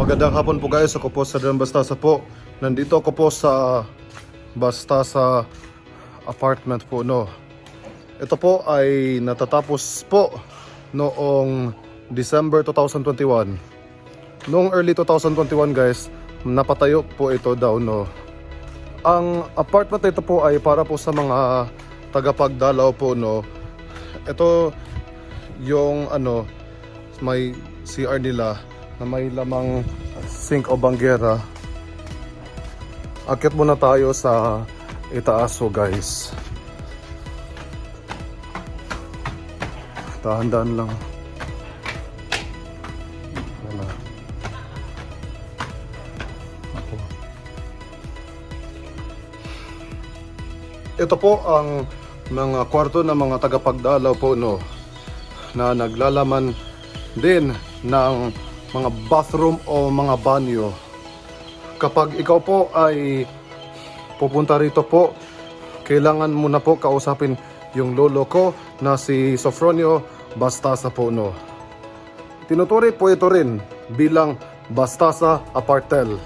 Magandang hapon po guys, ako po sa Dan Bastasa po. Nandito ako po sa Bastasa apartment po no. Ito po ay natatapos po noong December 2021. Noong early 2021 guys, napatayo po ito daw no. Ang apartment na ito po ay para po sa mga tagapagdalaw po no. Ito yung may CR nila na may lamang sink o banggera. Akit muna tayo sa itaaso guys. Dahan-dahan lang. Wala. Ako. Ito po ang mga kwarto ng mga tagapagdalaw po no, na naglalaman din ng mga bathroom o mga banyo. Kapag ikaw po ay pupunta rito po, kailangan mo na po kausapin yung lolo ko na si Sofronio Bastasa po no. Tinuturi po ito rin bilang Bastasa Apartel.